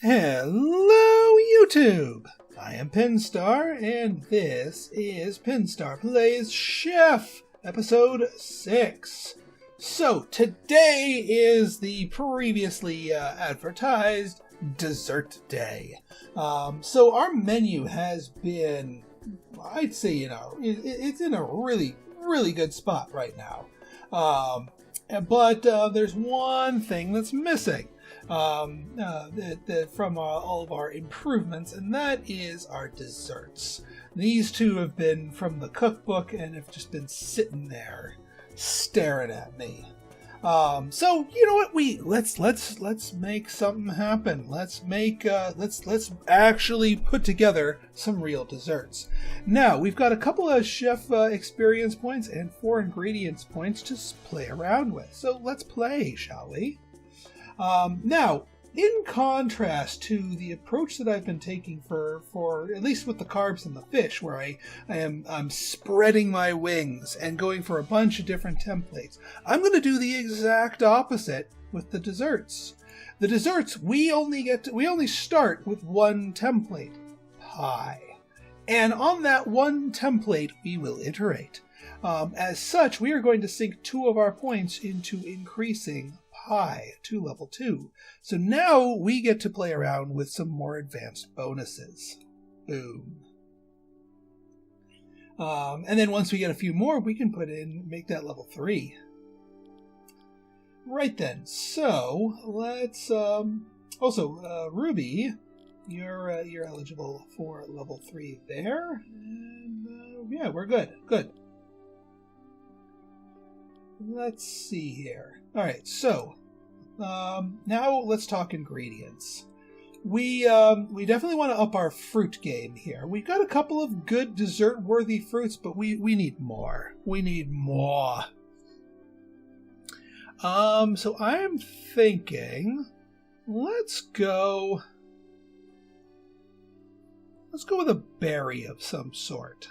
Hello, YouTube! I am Pinstar, and this is Pinstar Plays Chef, Episode 6. So, today is the previously advertised dessert day. So our menu has been, I'd say, it's in a really, really good spot right now. But there's one thing that's missing. From all of our improvements, and that is our desserts. These two have been from the cookbook and have just been sitting there staring at me. So you know what? Let's make something happen. Let's actually put together some real desserts. Now we've got a couple of chef experience points and 4 ingredients points to play around with. So let's play, shall we? Now, in contrast to the approach that I've been taking for at least with the carbs and the fish, where I'm spreading my wings and going for a bunch of different templates, I'm going to do the exact opposite with the desserts. The desserts, we only start with one template, pie. And on that one template, we will iterate. As such, we are going to sink 2 of our points into increasing pie to level 2. So now we get to play around with some more advanced bonuses. Boom. And then once we get a few more, we can make that level 3. Right then. So let's also Ruby, you're eligible for level 3 there. And yeah, we're good. Good. Let's see here. All right, so now let's talk ingredients. We definitely want to up our fruit game here. We've got a couple of good dessert-worthy fruits, but we need more. We need more. So I am thinking, let's go with a berry of some sort.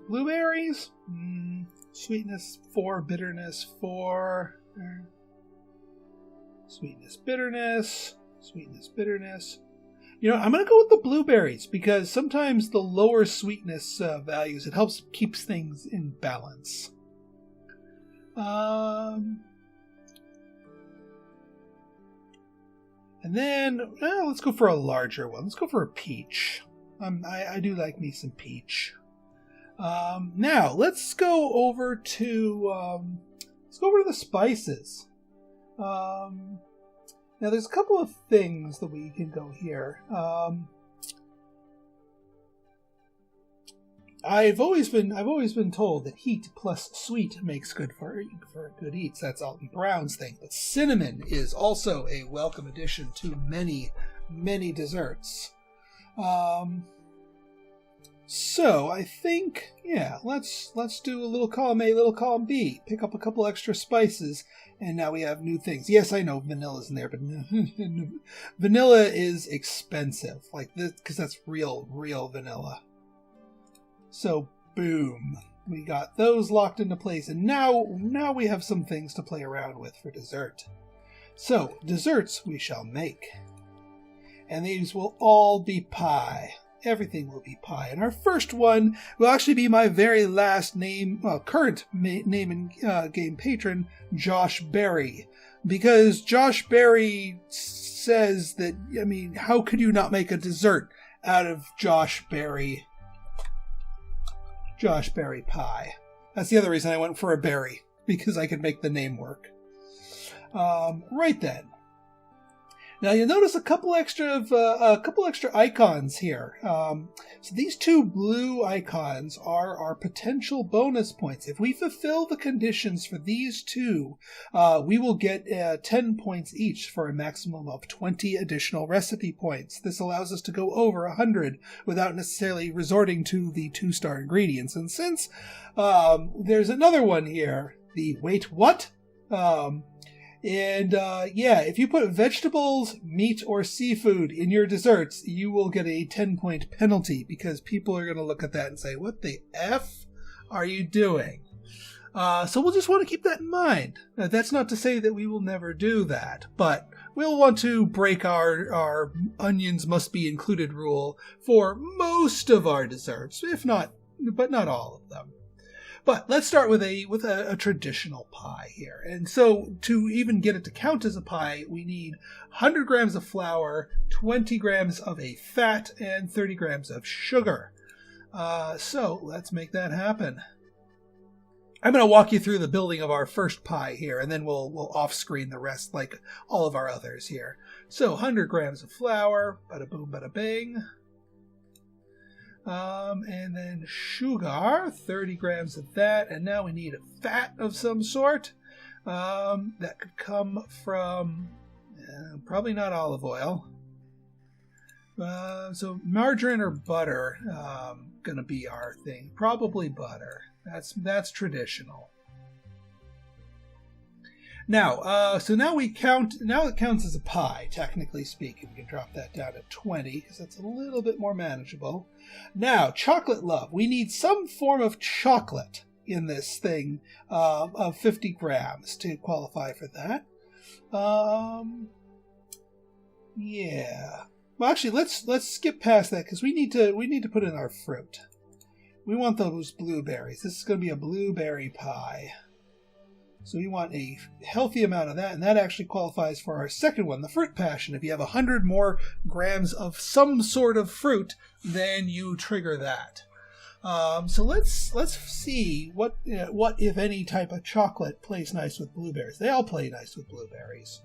Blueberries? Sweetness 4, bitterness 4. Sweetness, bitterness. Sweetness, bitterness. You know, I'm going to go with the blueberries because sometimes the lower sweetness values, it helps keeps things in balance. And then, let's go for a larger one. Let's go for a peach. I do like me some peach. Now let's go over to the spices. Now there's a couple of things that we can go here. I've always been told that heat plus sweet makes good for good eats. That's Alton Brown's thing. But cinnamon is also a welcome addition to many desserts. So I think, yeah, let's do a little column A, little column B. Pick up a couple extra spices, and now we have new things. Yes, I know vanilla's in there, but vanilla is expensive, like this, because that's real vanilla. So boom, we got those locked into place, and now we have some things to play around with for dessert. So desserts we shall make, and these will all be pie. Everything will be pie. And our first one will actually be my very last current name and game patron, Josh Berry. Because Josh Berry says that, I mean, how could you not make a dessert out of Josh Berry pie? That's the other reason I went for a berry, because I could make the name work. Right then. Now you'll notice a couple extra icons here. So these 2 blue icons are our potential bonus points. If we fulfill the conditions for these 2, we will get 10 points each for a maximum of 20 additional recipe points. This allows us to go over 100 without necessarily resorting to the 2-star ingredients. And since there's another one here, the wait what? If you put vegetables, meat, or seafood in your desserts, you will get a 10-point penalty because people are going to look at that and say, what the F are you doing? So we'll just want to keep that in mind. Now, that's not to say that we will never do that, but we'll want to break our onions must be included rule for most of our desserts, if not, but not all of them. But let's start with a traditional pie here. And so to even get it to count as a pie, we need 100 grams of flour, 20 grams of a fat, and 30 grams of sugar. So let's make that happen. I'm going to walk you through the building of our first pie here, and then we'll off-screen the rest like all of our others here. So 100 grams of flour, bada boom, bada bing. And then sugar, 30 grams of that, and now we need a fat of some sort. That could come from probably not olive oil. So margarine or butter, gonna be our thing. Probably butter. That's traditional. Now, so now we count. Now it counts as a pie, technically speaking. We can drop that down to 20 because that's a little bit more manageable. Now, chocolate love. We need some form of chocolate in this thing of 50 grams to qualify for that. Yeah. Well, actually, let's skip past that because we need to put in our fruit. We want those blueberries. This is going to be a blueberry pie. So we want a healthy amount of that, and that actually qualifies for our second one, the fruit passion. If you have 100 more grams of some sort of fruit, then you trigger that. So let's see what if any type of chocolate plays nice with blueberries. They all play nice with blueberries.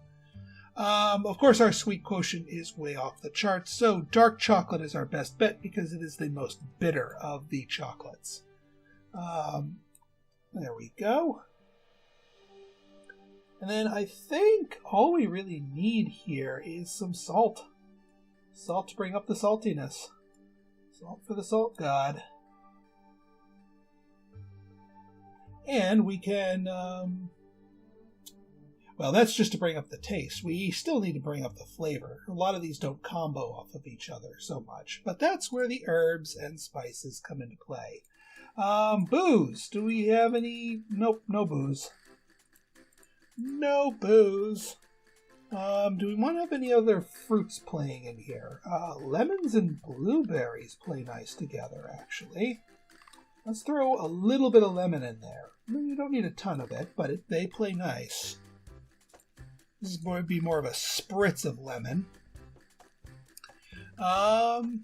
Of course, our sweet quotient is way off the charts, so dark chocolate is our best bet because it is the most bitter of the chocolates. There we go. And then I think all we really need here is some salt. Salt to bring up the saltiness. Salt for the salt god. And we can, well, that's just to bring up the taste. We still need to bring up the flavor. A lot of these don't combo off of each other so much. But that's where the herbs and spices come into play. Booze. Do we have any? Nope, no booze. No booze. Do we want to have any other fruits playing in here? Lemons and blueberries play nice together, actually. Let's throw a little bit of lemon in there. You don't need a ton of it, but they play nice. This is going to be more of a spritz of lemon. And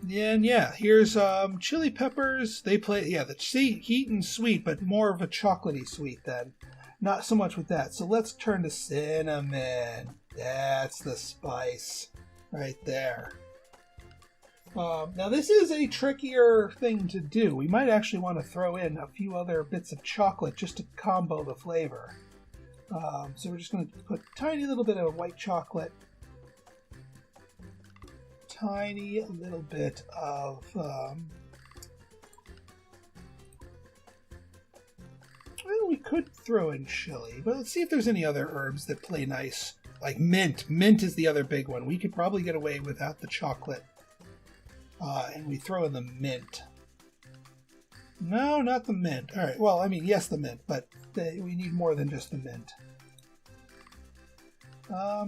yeah, here's chili peppers. They play, yeah, the heat and sweet, but more of a chocolatey sweet then. Not so much with that. So let's turn to cinnamon. That's the spice right there. Now this is a trickier thing to do. We might actually want to throw in a few other bits of chocolate just to combo the flavor. So we're just going to put a tiny little bit of white chocolate. Tiny little bit of... well, we could throw in chili, but let's see if there's any other herbs that play nice. Like mint. Mint is the other big one. We could probably get away without the chocolate. And we throw in the mint. No, not the mint. All right, well, I mean, yes, the mint, but we need more than just the mint.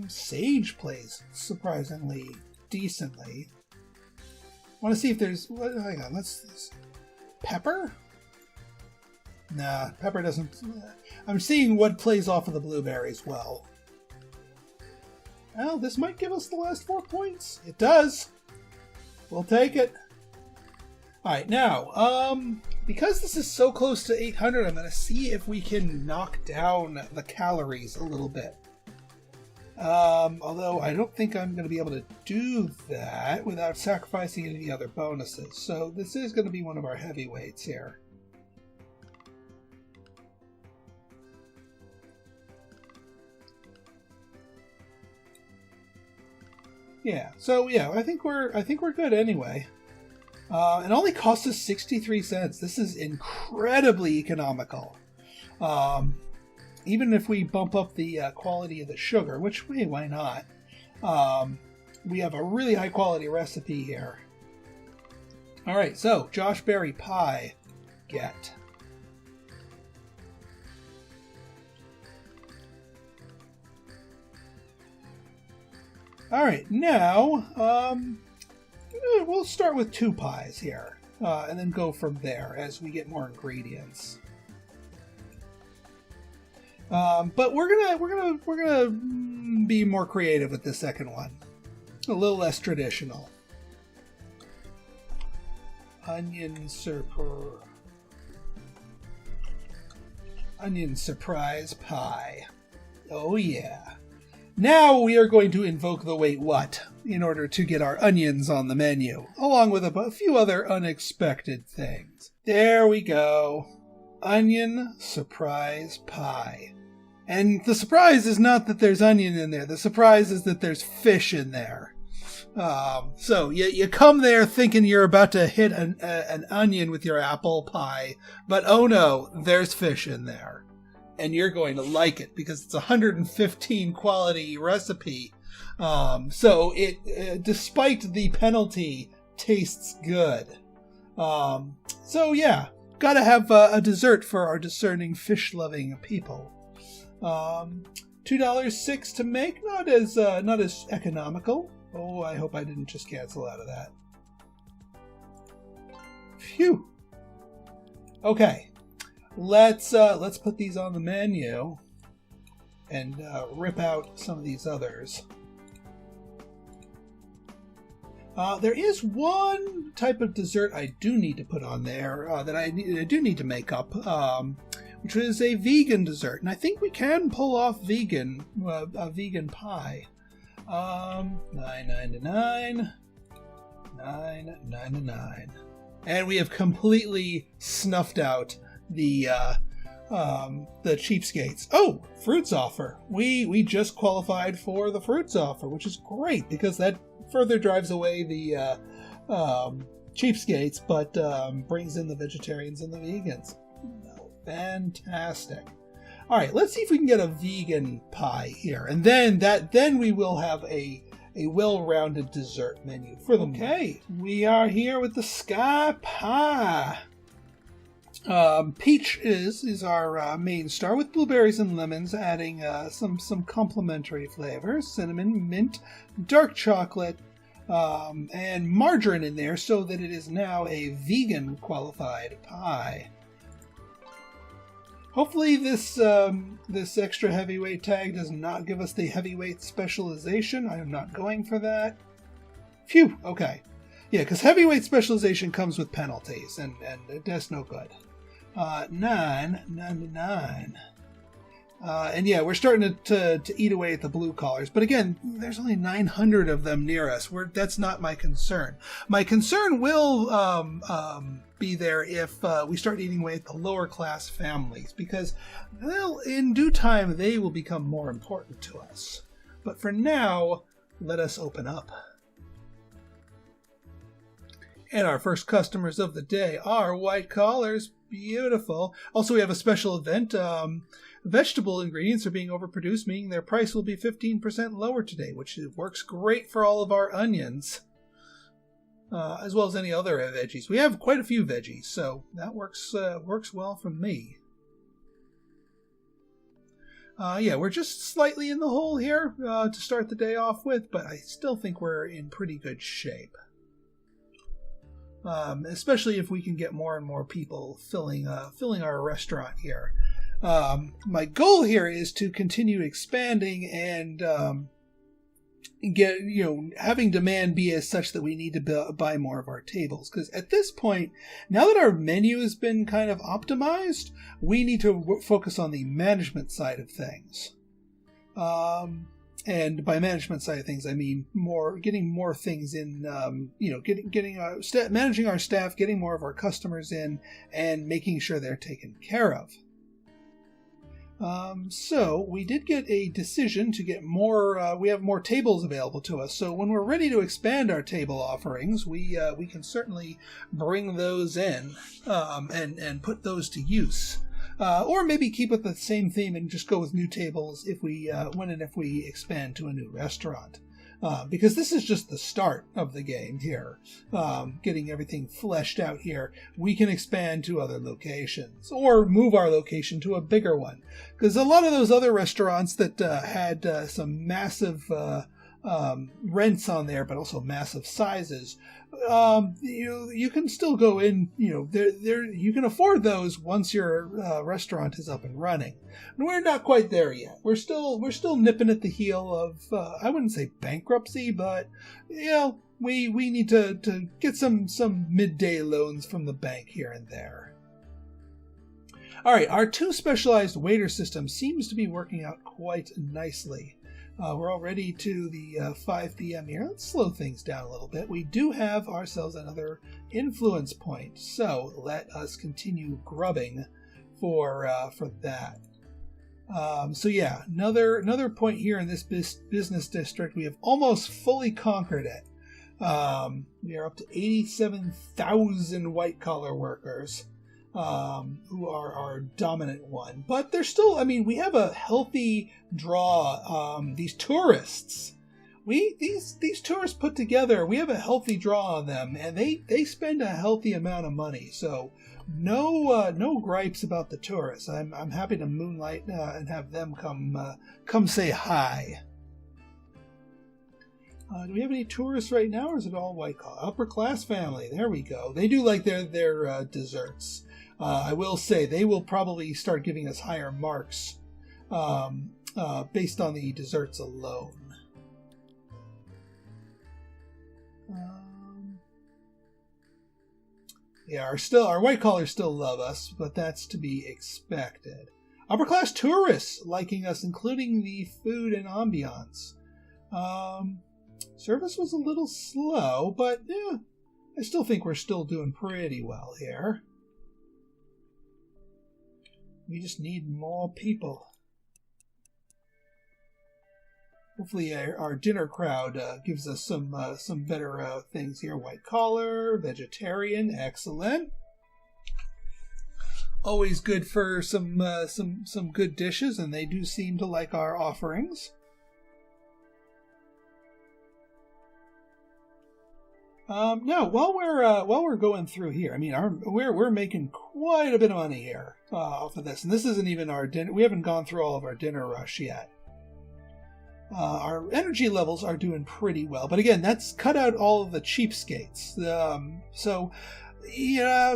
Sage plays surprisingly decently. Want to see if there's... hang on, let's... Pepper? Nah, pepper doesn't... I'm seeing what plays off of the blueberries well. Well, this might give us the last 4 points. It does. We'll take it. Alright, now, because this is so close to 800, I'm going to see if we can knock down the calories a little bit. Although I don't think I'm going to be able to do that without sacrificing any other bonuses. So this is going to be one of our heavyweights here. Yeah, so yeah, I think we're good anyway. It only cost us 63 cents. This is incredibly economical. Even if we bump up the quality of the sugar, which why not? We have a really high quality recipe here. All right, so Josh Berry pie, get. All right, now we'll start with 2 pies here, and then go from there as we get more ingredients. But we're gonna be more creative with the second one, a little less traditional. Onion surprise pie. Oh yeah. Now we are going to invoke the wait what in order to get our onions on the menu, along with a few other unexpected things. There we go. Onion surprise pie. And the surprise is not that there's onion in there. The surprise is that there's fish in there. So you come there thinking you're about to hit an onion with your apple pie, but oh no, there's fish in there. And you're going to like it because it's a 115 quality recipe. So it, despite the penalty, tastes good. So yeah, gotta have a dessert for our discerning fish-loving people. $2.06 to make, not as economical. Oh, I hope I didn't just cancel out of that. Phew. Okay, let's put these on the menu and rip out some of these others. There is one type of dessert I do need to put on there that I do need to make up, which is a vegan dessert, and I think we can pull off a vegan pie. $9.99, $9.99, and we have completely snuffed out the cheapskates. Oh, fruits offer. We just qualified for the fruits offer, which is great because that further drives away the cheapskates, but brings in the vegetarians and the vegans. Fantastic. All right, let's see if we can get a vegan pie here, and then we will have a well-rounded dessert menu for them. Okay, we are here with the sky pie. Peach is our main star, with blueberries and lemons, adding some complementary flavors: cinnamon, mint, dark chocolate, and margarine in there, so that it is now a vegan qualified pie. Hopefully this extra heavyweight tag does not give us the heavyweight specialization. I am not going for that. Phew, okay. Yeah, because heavyweight specialization comes with penalties, and that's no good. $9.99. And yeah, we're starting to eat away at the blue collars. But again, there's only 900 of them near us. That's not my concern. My concern will be there if we start eating away at the lower class families, because in due time they will become more important to us. But for now, let us open up. And our first customers of the day are white collars. Beautiful. Also, we have a special event. Vegetable ingredients are being overproduced, meaning their price will be 15% lower today, which works great for all of our onions, as well as any other veggies. We have quite a few veggies, so that works well for me. Yeah, we're just slightly in the hole here to start the day off with, but I still think we're in pretty good shape. Especially if we can get more and more people filling our restaurant here. My goal here is to continue expanding and having demand be as such that we need to buy more of our tables. Because at this point, now that our menu has been kind of optimized, we need to focus on the management side of things. And by management side of things, I mean getting more things in, managing our staff, getting more of our customers in, and making sure they're taken care of. So we did get a decision to get more. We have more tables available to us. So when we're ready to expand our table offerings, we can certainly bring those in and put those to use. Or maybe keep with the same theme and just go with new tables if we expand to a new restaurant. Because this is just the start of the game here. Getting everything fleshed out here, we can expand to other locations or move our location to a bigger one. Because a lot of those other restaurants that had some massive rents on there, but also massive sizes. You can still go in. You can afford those once your restaurant is up and running. And we're not quite there yet. We're still nipping at the heel of I wouldn't say bankruptcy, but we need to get some midday loans from the bank here and there. All right, our 2 specialized waiter system seems to be working out quite nicely. We're already to the 5 p.m. here. Let's slow things down a little bit. We do have ourselves another influence point, so let us continue grubbing for that. So yeah, another point here in this business district. We have almost fully conquered it. We are up to 87,000 white-collar workers. Who are our dominant one. But there's still, we have a healthy draw. These tourists, these tourists put together, we have a healthy draw on them, and they spend a healthy amount of money. So no gripes about the tourists. I'm happy to moonlight and have them come say hi. Do we have any tourists right now, or is it all white collar? Upper class family. There we go. They do like their desserts. I will say they will probably start giving us higher marks based on the desserts alone. Yeah, our white collars still love us, but that's to be expected. Upper class tourists liking us, including the food and ambiance. Service was a little slow, but yeah, I still think we're still doing pretty well here. We just need more people. Hopefully our dinner crowd gives us some better things here. White collar, vegetarian, excellent. Always good for some good dishes, and they do seem to like our offerings. Now, while we're going through here, we're making quite a bit of money here off of this, and this isn't even our dinner. We haven't gone through all of our dinner rush yet. Our energy levels are doing pretty well, but again, that's cut out all of the cheapskates. So, yeah,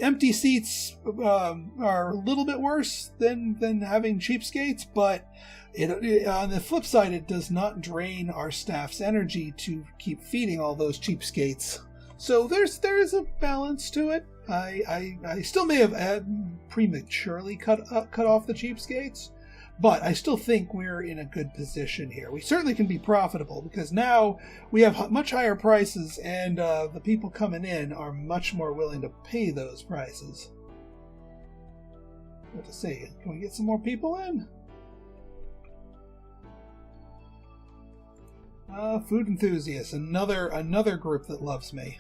empty seats are a little bit worse than having cheapskates, but. On the flip side, it does not drain our staff's energy to keep feeding all those cheapskates. So there is a balance to it. I still may have prematurely cut off the cheapskates, but I still think we're in a good position here. We certainly can be profitable because now we have much higher prices, and the people coming in are much more willing to pay those prices. What to say? Can we get some more people in? Food enthusiasts, another group that loves me.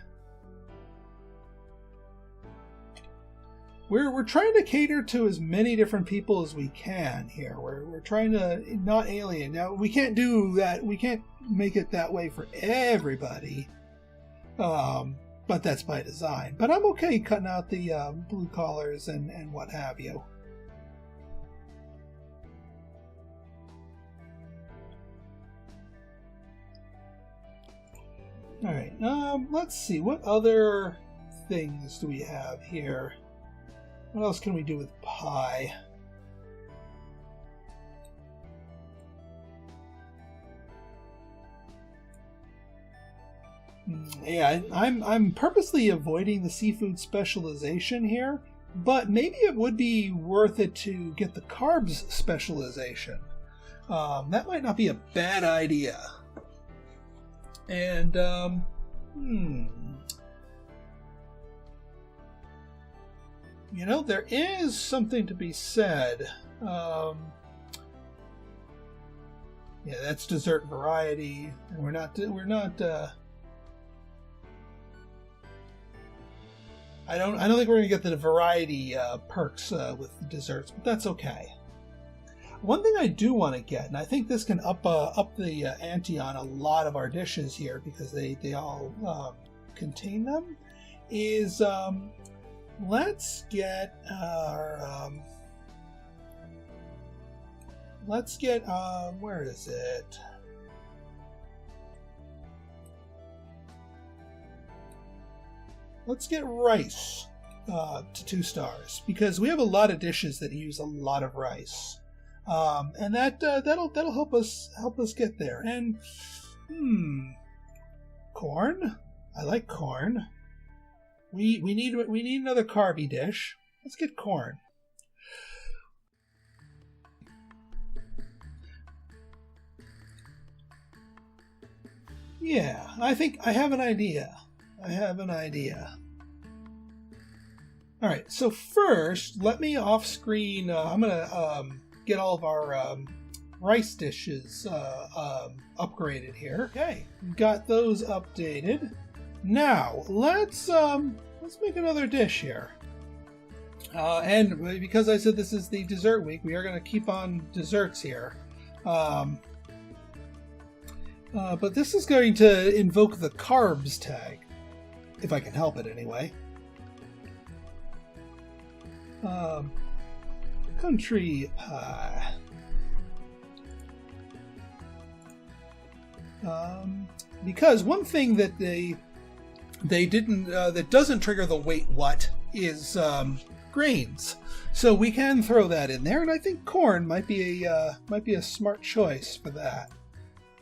We're trying to cater to as many different people as we can here. We're trying to not alien. Now we can't do that. We can't make it that way for everybody. But that's by design. But I'm okay cutting out the blue collars and what have you. All right, let's see. What other things do we have here? What else can we do with pie? Yeah, I'm purposely avoiding the seafood specialization here, but maybe it would be worth it to get the carbs specialization. That might not be a bad idea. And, there is something to be said. Yeah, that's dessert variety, and we're not. I don't think we're gonna get the variety perks with the desserts, but that's okay. One thing I do want to get, and I think this can up the ante on a lot of our dishes here because they all contain them, is let's get where is it? let's get rice to 2 stars, because we have a lot of dishes that use a lot of rice, and that'll help us get there. And corn. I like corn. We need another carby dish. Let's get corn. Yeah, I think I have an idea. All right, so first, let me off-screen. I'm gonna get all of our rice dishes upgraded here. Okay, got those updated. Now let's make another dish here. And because I said this is the dessert week, we are going to keep on desserts here. But this is going to invoke the carbs tag, if I can help it anyway. Country pie. Because one thing that they didn't that doesn't trigger the wait what is grains, so we can throw that in there, and I think corn might be a smart choice for that.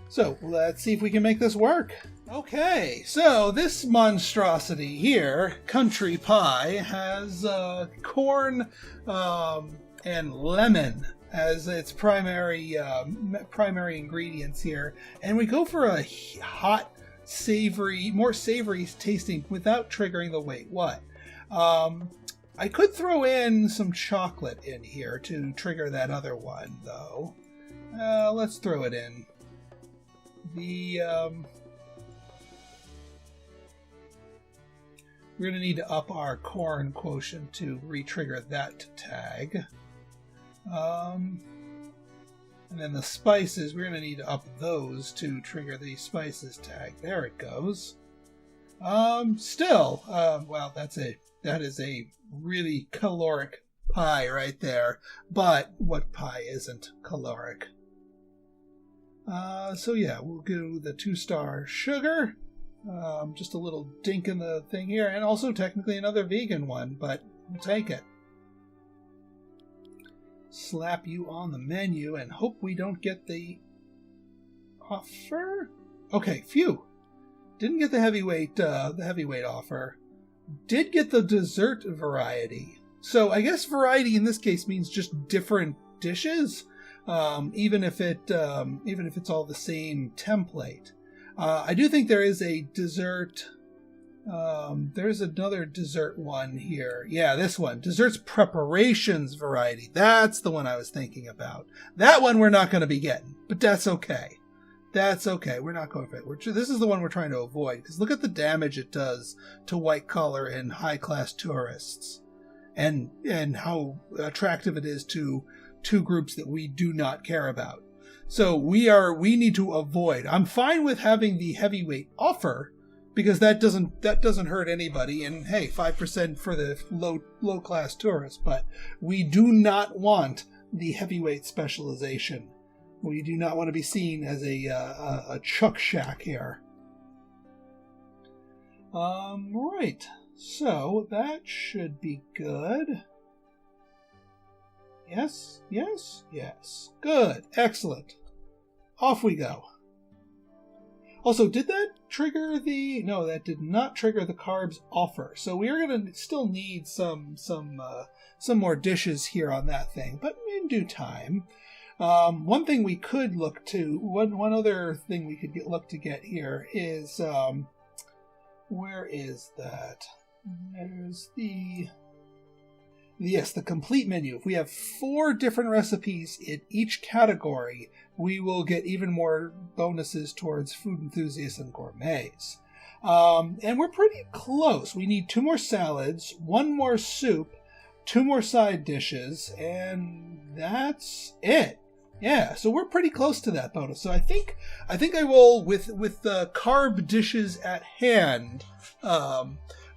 So let's see if we can make this work. Okay, so this monstrosity here, country pie, has corn and lemon as its primary ingredients here, and we go for a hot, savory, more savory tasting without triggering the wait what. I could throw in some chocolate in here to trigger that other one, though. Let's throw it in. We're going to need to up our corn quotient to re-trigger that tag. And then the spices, we're going to need to up those to trigger the spices tag. There it goes. Well, that is a really caloric pie right there. But what pie isn't caloric? So yeah, we'll do the 2-star sugar. Just a little dink in the thing here, and also technically another vegan one, but we'll take it. Slap you on the menu and hope we don't get the offer. Okay, phew. Didn't get the heavyweight offer. Did get the dessert variety. So I guess variety in this case means just different dishes, even if it's all the same template. I do think there is a dessert. There's another dessert one here. Yeah, this one. Desserts preparations variety. That's the one I was thinking about. That one we're not going to be getting, but that's okay. That's okay. We're not going for it. This is the one we're trying to avoid, because look at the damage it does to white-collar and high-class tourists, and how attractive it is to two groups that we do not care about. So we need to avoid. I'm fine with having the heavyweight offer, because that doesn't hurt anybody, and hey, 5% for the low class tourists, but we do not want the heavyweight specialization. We do not want to be seen as a Chuck Shack here. Right. So that should be good. Yes, yes, yes. Good. Excellent. Off we go. Also, did that trigger the... No, that did not trigger the carbs offer. So we are going to still need some more dishes here on that thing, but in due time. One thing we could look to... One other thing we could look to get here is... where is that? There's the... Yes, the complete menu. If we have 4 different recipes in each category, we will get even more bonuses towards food enthusiasts and gourmets. And we're pretty close. We need 2 more salads, 1 more soup, 2 more side dishes, and that's it. Yeah, so we're pretty close to that bonus. So I think I will, with the carb dishes at hand,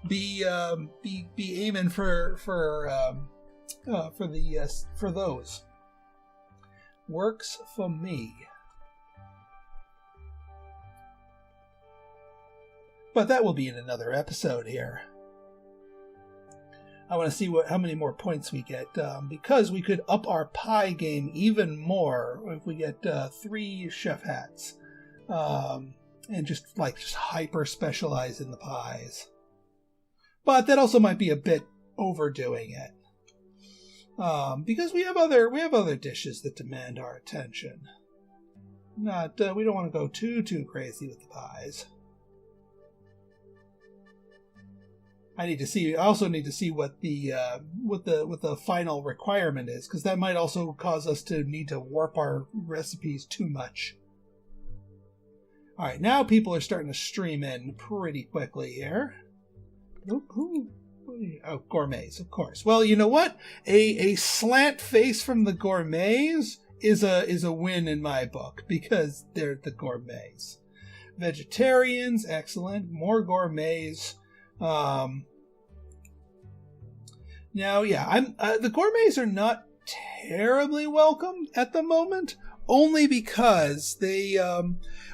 be aiming for those. Works for me. But that will be in another episode here. I want to see how many more points we get, because we could up our pie game even more if we get 3 chef hats, and just hyper specialize in the pies. But that also might be a bit overdoing it, because we have other dishes that demand our attention. We don't want to go too crazy with the pies. I also need to see what the final requirement is, because that might also cause us to need to warp our recipes too much. All right, now people are starting to stream in pretty quickly here. Oh, gourmets, of course. Well, you know what? A slant face from the gourmets is a win in my book, because they're the gourmets. Vegetarians, excellent. More gourmets. Now, yeah, the gourmets are not terribly welcome at the moment, only because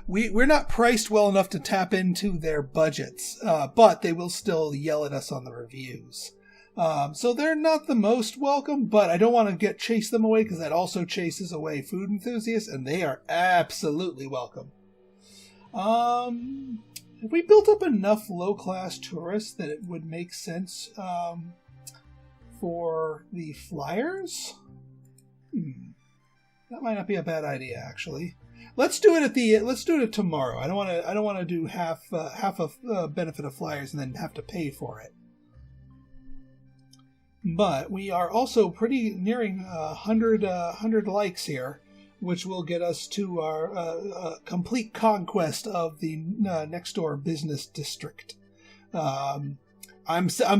we're not priced well enough to tap into their budgets, but they will still yell at us on the reviews. So they're not the most welcome, but I don't want to chase them away, because that also chases away food enthusiasts, and they are absolutely welcome. Have we built up enough low-class tourists that it would make sense for the flyers? That might not be a bad idea, actually. Let's do it tomorrow. I don't want to do half a benefit of flyers and then have to pay for it. But we are also pretty nearing 100 likes here, which will get us to our complete conquest of the next door business district. I'm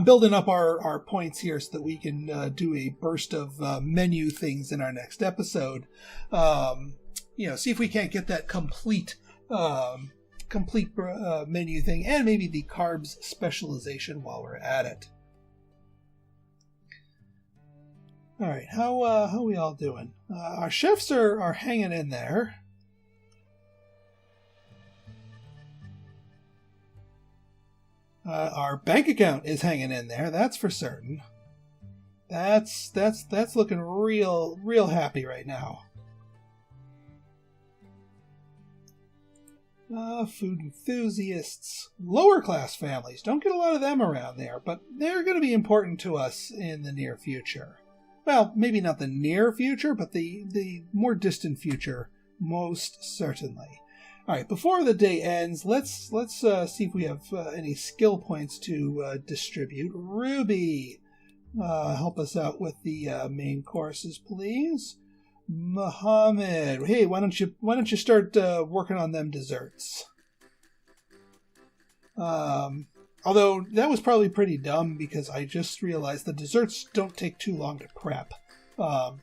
building up our points here so that we can do a burst of menu things in our next episode. See if we can't get that complete menu thing, and maybe the carbs specialization while we're at it. All right, how are we all doing? Our chefs are hanging in there. Our bank account is hanging in there. That's for certain. That's looking real happy right now. Food enthusiasts, lower class families. Don't get a lot of them around there, but they're going to be important to us in the near future. Well, maybe not the near future, but the more distant future, most certainly. All right, before the day ends, let's see if we have any skill points to distribute. Ruby, help us out with the main courses, please. Muhammad, hey, why don't you start working on them desserts? Although that was probably pretty dumb, because I just realized the desserts don't take too long to prep.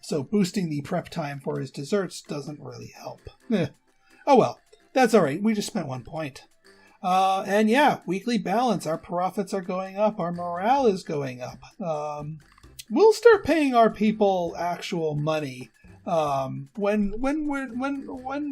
So boosting the prep time for his desserts doesn't really help. Oh well, that's all right. We just spent 1 point. And yeah, weekly balance. Our profits are going up. Our morale is going up. We'll start paying our people actual money. When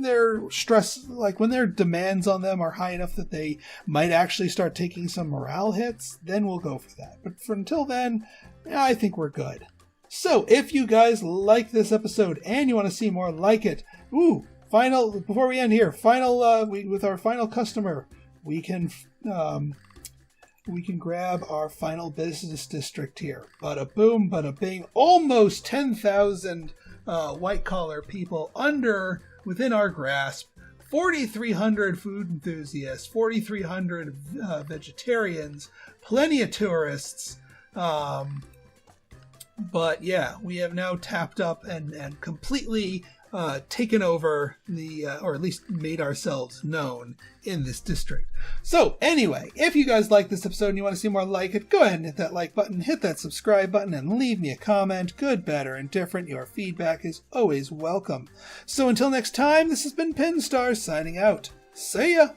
their stress, when their demands on them are high enough that they might actually start taking some morale hits, then we'll go for that. But until then, I think we're good. So if you guys like this episode and you want to see more like it, before we end here, with our final customer, we can grab our final business district here. Bada boom, bada bing, almost 10,000 white-collar people within our grasp, 4,300 food enthusiasts, 4,300 vegetarians, plenty of tourists. But yeah, we have now tapped up and completely taken over or at least made ourselves known in this district. So anyway, if you guys like this episode and you want to see more like it, go ahead and hit that like button, hit that subscribe button, and leave me a comment. Good, bad, or indifferent, your feedback is always welcome. So until next time, this has been Pinstar signing out. See ya!